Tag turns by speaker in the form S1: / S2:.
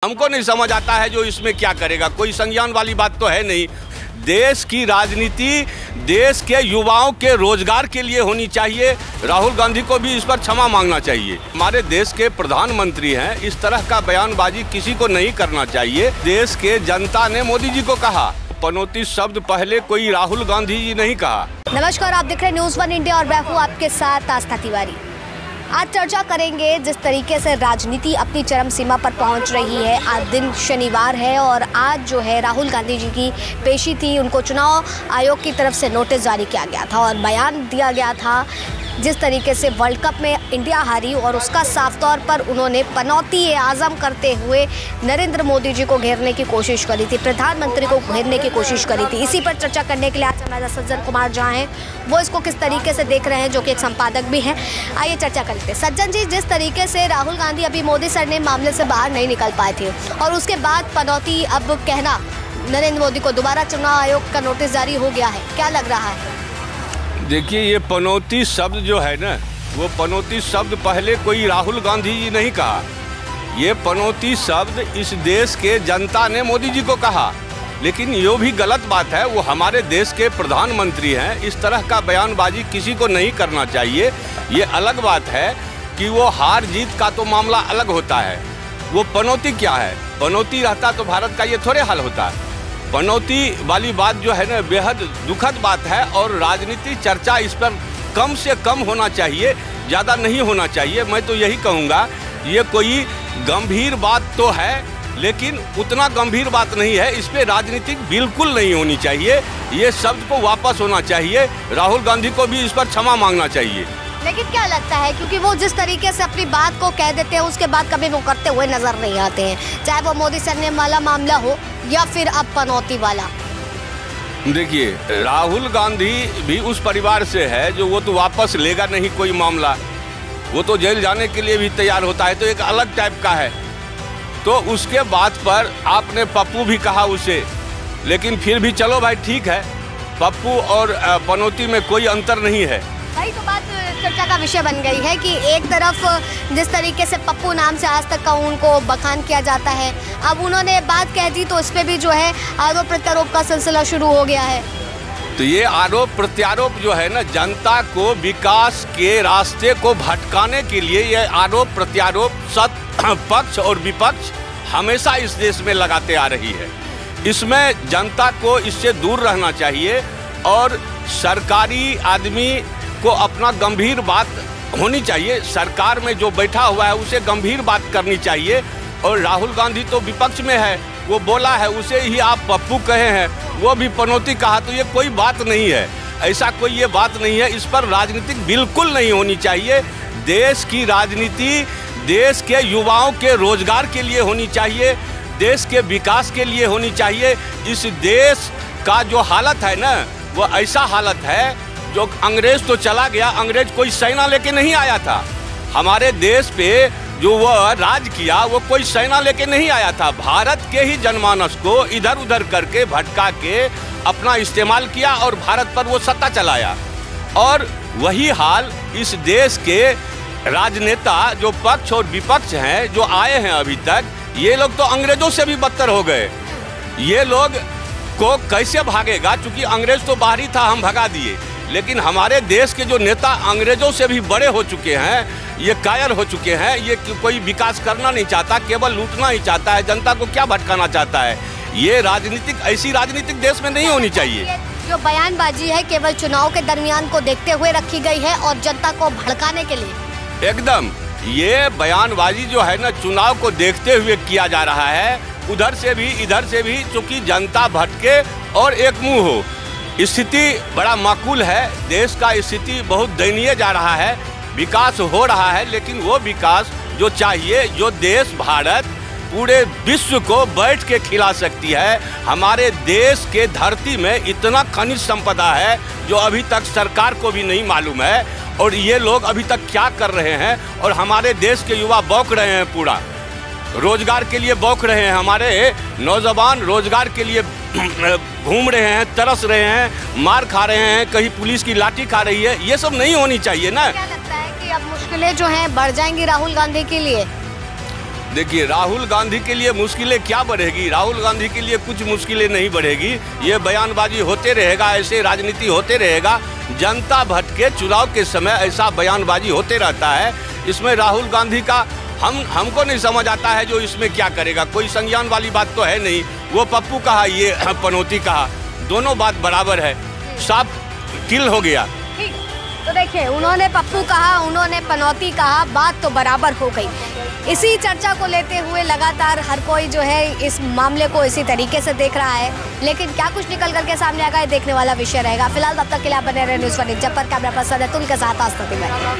S1: हमको नहीं समझ आता है जो इसमें क्या करेगा। कोई संज्ञान वाली बात तो है नहीं। देश की राजनीति देश के युवाओं के रोजगार के लिए होनी चाहिए। राहुल गांधी को भी इस पर क्षमा मांगना चाहिए। हमारे देश के प्रधानमंत्री हैं, इस तरह का बयानबाजी किसी को नहीं करना चाहिए। देश के जनता ने मोदी जी को कहा, पनौती शब्द पहले कोई राहुल गांधी जी नहीं कहा।
S2: नमस्कार, आप देख रहे हैं न्यूज़ 1 इंडिया और मैं हूँ आपके साथ आस्था तिवारी। आज चर्चा करेंगे जिस तरीके से राजनीति अपनी चरम सीमा पर पहुंच रही है। आज दिन शनिवार है और आज जो है राहुल गांधी जी की पेशी थी। उनको चुनाव आयोग की तरफ से नोटिस जारी किया गया था और बयान दिया गया था जिस तरीके से वर्ल्ड कप में इंडिया हारी और उसका साफ तौर पर उन्होंने पनौती आज़म करते हुए नरेंद्र मोदी जी को घेरने की कोशिश करी थी, प्रधानमंत्री को घेरने की कोशिश करी थी। इसी पर चर्चा करने के लिए आज हमारे सज्जन कुमार जहाँ हैं, वो इसको किस तरीके से देख रहे हैं, जो कि एक संपादक भी हैं। आइए चर्चा करते हैं। सज्जन जी, जिस तरीके से राहुल गांधी अभी मोदी सर ने मामले से बाहर नहीं निकल पाए थे और उसके बाद पनौती अब कहना नरेंद्र मोदी को दोबारा चुनाव आयोग का नोटिस जारी हो गया है, क्या लग रहा है?
S1: देखिए, ये पनौती शब्द जो है ना, वो पनौती शब्द पहले कोई राहुल गांधी जी नहीं कहा। ये पनौती शब्द इस देश के जनता ने मोदी जी को कहा। लेकिन ये भी गलत बात है, वो हमारे देश के प्रधानमंत्री हैं, इस तरह का बयानबाजी किसी को नहीं करना चाहिए। ये अलग बात है कि वो हार जीत का तो मामला अलग होता है। वो पनौती क्या है? पनौती रहता तो भारत का ये थोड़े हाल होता है। पनौती वाली बात जो है ना, बेहद दुखद बात है और राजनीति चर्चा इस पर कम से कम होना चाहिए, ज़्यादा नहीं होना चाहिए। मैं तो यही कहूँगा, ये कोई गंभीर बात तो है लेकिन उतना गंभीर बात नहीं है। इस पर राजनीतिक बिल्कुल नहीं होनी चाहिए। ये शब्द को वापस होना चाहिए। राहुल गांधी को भी इस पर क्षमा मांगना चाहिए।
S2: लेकिन क्या लगता है, क्योंकि वो जिस तरीके से अपनी बात को कह देते हैं उसके बाद कभी वो करते हुए नजर नहीं आते हैं, चाहे वो मोदी सर ने वाला मामला हो या फिर अब पनौती वाला।
S1: देखिए, राहुल गांधी भी उस परिवार से है जो वो तो वापस लेगा नहीं कोई मामला। वो तो जेल जाने के लिए भी तैयार होता है, तो एक अलग टाइप का है। तो उसके बात पर आपने पप्पू भी कहा उसे, लेकिन फिर भी चलो भाई ठीक है, पप्पू और पनौती में कोई अंतर नहीं है।
S2: वही तो बात चर्चा का विषय बन गई है कि एक तरफ जिस तरीके से पप्पू नाम से आज तक का उनको बखान किया जाता है, अब उन्होंने बात कह दी तो इस पे भी जो है आरोप प्रत्यारोप का सिलसिला शुरू हो गया है।
S1: तो ये आरोप प्रत्यारोप जो है ना, जनता को विकास के रास्ते को भटकाने के लिए ये आरोप प्रत्यारोप पक्ष और विपक्ष हमेशा इस देश में लगाते आ रही है। इसमें जनता को इससे दूर रहना चाहिए और सरकारी आदमी को अपना गंभीर बात होनी चाहिए। सरकार में जो बैठा हुआ है उसे गंभीर बात करनी चाहिए। और राहुल गांधी तो विपक्ष में है, वो बोला है, उसे ही आप पप्पू कहे हैं, वो भी पनौती कहा, तो ये कोई बात नहीं है। ऐसा कोई ये बात नहीं है। इस पर राजनीतिक बिल्कुल नहीं होनी चाहिए। देश की राजनीति देश के युवाओं के रोजगार के लिए होनी चाहिए, देश के विकास के लिए होनी चाहिए। इस देश का जो हालत है ना, वो ऐसा हालत है जो अंग्रेज तो चला गया, अंग्रेज कोई सेना लेके नहीं आया था। हमारे देश पे जो वो राज किया, वो कोई सेना लेके नहीं आया था। भारत के ही जनमानस को इधर उधर करके भटका के अपना इस्तेमाल किया और भारत पर वो सत्ता चलाया। और वही हाल इस देश के राजनेता जो पक्ष और विपक्ष हैं, जो आए हैं अभी तक, ये लोग तो अंग्रेजों से भी बदतर हो गए। ये लोग को कैसे भागेगा? चूंकि अंग्रेज तो बाहरी था, हम भगा दिए। लेकिन हमारे देश के जो नेता अंग्रेजों से भी बड़े हो चुके हैं, ये कायर हो चुके हैं। ये कोई विकास करना नहीं चाहता, केवल लूटना ही चाहता है। जनता को क्या भटकाना चाहता है? ये राजनीतिक, ऐसी राजनीतिक देश में नहीं होनी चाहिए।
S2: जो बयानबाजी है केवल चुनाव के दरमियान को देखते हुए रखी गई है और जनता को भड़काने के लिए।
S1: एकदम, ये बयानबाजी जो है ना, चुनाव को देखते हुए किया जा रहा है। उधर से भी इधर से भी, चूंकि जनता भटके और एक मुंह हो। स्थिति बड़ा माकूल है। देश का स्थिति बहुत दयनीय जा रहा है। विकास हो रहा है, लेकिन वो विकास जो चाहिए, जो देश भारत पूरे विश्व को बैठ के खिला सकती है। हमारे देश के धरती में इतना खनिज संपदा है जो अभी तक सरकार को भी नहीं मालूम है। और ये लोग अभी तक क्या कर रहे हैं, और हमारे देश के युवा बौक रहे हैं, पूरा रोजगार के लिए बौक रहे हैं। हमारे नौजवान रोजगार के लिए घूम रहे हैं, तरस रहे हैं, मार खा रहे हैं, कहीं पुलिस की लाठी खा रही है। ये सब नहीं होनी चाहिए ना।
S2: क्या लगता है कि अब मुश्किलें जो हैं बढ़ जाएंगी राहुल गांधी के लिए?
S1: देखिए, राहुल गांधी के लिए मुश्किलें क्या बढ़ेगी? राहुल गांधी के लिए कुछ मुश्किलें नहीं बढ़ेगी। ये बयानबाजी होते रहेगा, ऐसे राजनीति होते रहेगा। जनता भटके चुनाव के समय ऐसा बयानबाजी होते रहता है। इसमें राहुल गांधी का हमको नहीं समझ आता है जो इसमें क्या करेगा। कोई संज्ञान वाली बात तो है नहीं। वो पप्पू कहा, ये पनौती कहा, दोनों बात बराबर है, साफ किल हो गया।
S2: तो देखिए, उन्होंने पप्पू कहा, उन्होंने पनौती कहा, बात तो बराबर हो गई। इसी चर्चा को लेते हुए लगातार हर कोई जो है इस मामले को इसी तरीके से देख रहा है, लेकिन क्या कुछ निकल करके सामने आएगा, देखने वाला विषय रहेगा। फिलहाल तब तक के लिए आप बने रहे न्यूज़ 1 इंडिया पर। कैमरा पर्सन अतुल के साथ आस्था तिवारी।